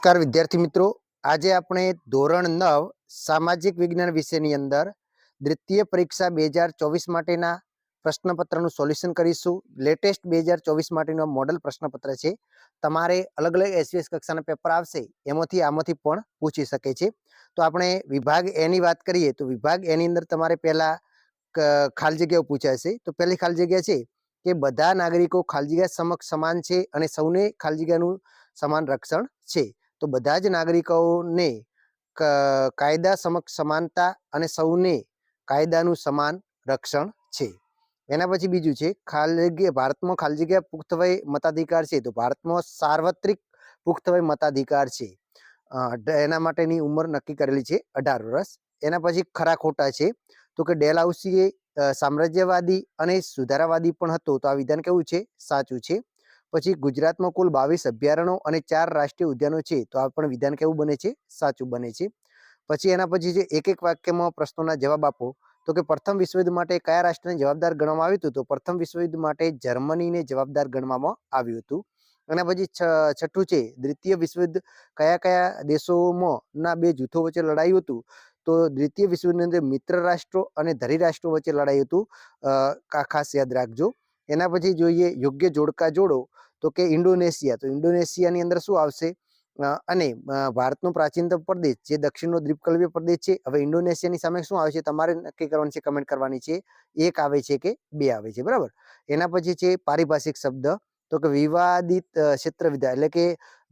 નમસ્કાર વિદ્યાર્થી મિત્રો, આજે આપણે ધોરણ 9 સામાજિક વિજ્ઞાન વિષયની અંદર દ્વિતીય પરીક્ષા 2024 માટેના પ્રશ્નપત્રનું સોલ્યુશન કરીશું. લેટેસ્ટ 2024 માટેનો મોડલ પ્રશ્નપત્ર છે. તમારે અલગ અલગ એસવીએસ કક્ષાના પેપર આવશે, આમાંથી પણ પૂછી શકે છે. તો આપણે વિભાગ એ ની વાત કરીએ તો વિભાગ એ ની અંદર તમારે પહેલા ખાલી જગ્યાઓ પૂછાશે. તો પહેલી ખાલી જગ્યા છે કે બધા નાગરિકો ખાલી જગ્યા સમક્ષ સમાન છે અને સૌને ખાલી જગ્યાનું સમાન રક્ષણ છે. તો બધા જ નાગરિકોને કાયદા સમક્ષ સમાનતા અને સૌને કાયદાનું સમાન રક્ષણ છે. એના પછી બીજું છે ભારતમાં ખાલી જગ્યા પુખ્ત વય મતાધિકાર છે. તો ભારતમાં સાર્વત્રિક પુખ્ત વય મતાધિકાર છે. એના માટેની ઉંમર નક્કી કરેલી છે 18 વર્ષ. એના પછી ખરા ખોટા છે તો કે ડેલહાઉસીએ સામ્રાજ્યવાદી અને સુધારાવાદી પણ હતો. તો આ વિધાન કેવું છે? સાચું છે. પછી ગુજરાતમાં કુલ 22 અભયારણ્યો અને 4 રાષ્ટ્રીય ઉદ્યાનો છે. તો આ પણ વિધાન કેવું બને છે? સાચું બને છે. પછી એના પછી છે એક એક વાક્યમાં પ્રશ્નોના જવાબ આપો. તો કે પ્રથમ વિશ્વયુદ્ધ માટે કયા રાષ્ટ્રને જવાબદાર ગણવામાં આવ્યું હતું? તો પ્રથમ વિશ્વયુદ્ધ માટે જર્મનીને જવાબદાર ગણવામાં આવ્યું હતું. એના પછી છઠ્ઠું છે દ્વિતીય વિશ્વયુદ્ધ કયા કયા દેશોમાં ના બે જૂથો વચ્ચે લડાયું હતું? તો દ્વિતીય વિશ્વયુદ્ધની અંદર મિત્ર રાષ્ટ્રો અને ધરી રાષ્ટ્રો વચ્ચે લડાયું હતું. ખાસ યાદ રાખજો. એના પછી જોઈએ યોગ્ય જોડકા જોડો. તો કે ઇન્ડોનેશિયા. તો ઇન્ડોનેશિયાની અંદર શું આવશે? અને ભારતનો પ્રાચીનતમ પ્રદેશ જે દક્ષિણનો દ્વીપકલ્પીય પ્રદેશ છે. હવે ઇન્ડોનેશિયાની સામે શું આવે છે તમારે નક્કી કરવાની છે, કમેન્ટ કરવાની છે. એક આવે છે કે બે આવે છે, બરાબર. એના પછી છે પારિભાષિક શબ્દ. તો કે વિવાદિત ક્ષેત્ર વિધાન, એટલે કે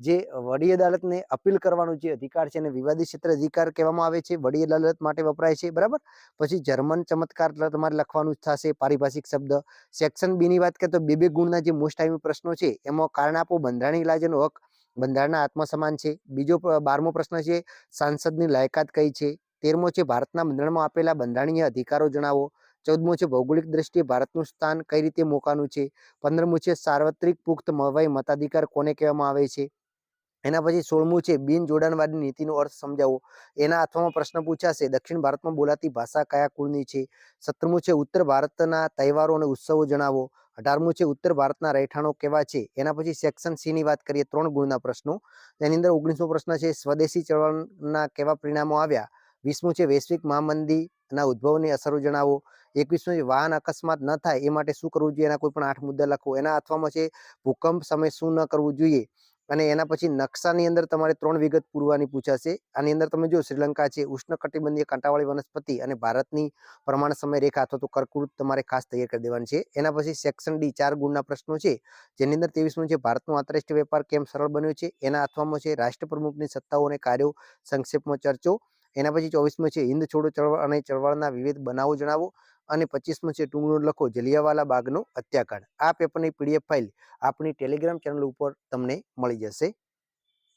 જે વડી અદાલતને અપીલ કરવાનો જે અધિકાર છે એને વિવાદિત ક્ષેત્ર અધિકાર કહેવામાં આવે છે. વડી અદાલત માટે વપરાય છે, બરાબર. પછી જર્મન ચમત્કાર તમારે લખવાનું થશે પારિભાષિક શબ્દ. સેક્શન બી ની વાત કરીએ તો બે ગુણના જે મોસ્ટ આઈએમપી પ્રશ્નો છે એમાં કારણ આપો, બંધારણીય ઇલાજનો હક, બંધારણના આત્મસન્માન છે. બીજો 12મો પ્રશ્ન છે સાંસદની લાયકાત કઈ છે. 13મો છે ભારતના બંધારણમાં આપેલા બંધારણીય અધિકારો જણાવો. 14મો છે ભૌગોલિક દ્રષ્ટિએ ભારતનું સ્થાન કઈ રીતે મોકાનું છે. 15મું છે સાર્વત્રિક પુખ્ત વય મતાધિકાર કોને કહેવામાં આવે છે. એના પછી 16મું છે બિન જોડાણવાદી નીતિનો અર્થ સમજાવો. એના અથવામાં પ્રશ્ન પૂછાશે દક્ષિણ ભારતમાં બોલાતી ભાષા કયા કુળની છે. 17મું છે ઉત્તર ભારતના તહેવારો અને ઉત્સવો જણાવો. 18મું છે ઉત્તર ભારતના રહેઠાણો કેવા છે. એના પછી સેક્શન સી ની વાત કરીએ, 3 ગુણના પ્રશ્નો. એની અંદર 19મો પ્રશ્ન છે સ્વદેશી ચળવળના કેવા પરિણામો આવ્યા. 20મું છે વૈશ્વિક મહામંદીના ઉદ્ભવની અસરો જણાવો. 21મું છે વાહન અકસ્માત ન થાય એ માટે શું કરવું જોઈએ. એના કોઈ પણ 8 મુદ્દા લખો. એના અથવામાં છે ભૂકંપ સમય શું ન કરવું જોઈએ. અને એના પછી નકશાની અંદર તમારે 3 વિગત પૂરવાની પૂછાશે. આની અંદર તમે જો શ્રીલંકા છે ઉષ્ણકટિબંધીય કાંટાવાળી વનસ્પતિ અને ભારતની પ્રમાણ સમય રેખા અથવા તો કર્કવૃત તમારે ખાસ તૈયાર કરી દેવાની છે. એના પછી સેક્શન ડી 4 ગુણના પ્રશ્નો છે જેની અંદર 23મું છે ભારતનો આંતરરાષ્ટ્રીય વેપાર કેમ સરળ બન્યો છે. એના અથવામાં છે રાષ્ટ્રપ્રમુખની સત્તાઓ અને કાર્યો સંક્ષેપમાં ચર્ચો. એના પછી 24મું છે હિન્દ છોડો ચળવળ અને ચળવળના વિવિધ બનાવો જણાવો. અને 25મું છે ટૂંકનું લખો જલિયાવાલા બાગનો હત્યાકાંડ. આ પેપરની પીડીએફ ફાઇલ આપણી ટેલિગ્રામ ચેનલ ઉપર તમને મળી જશે.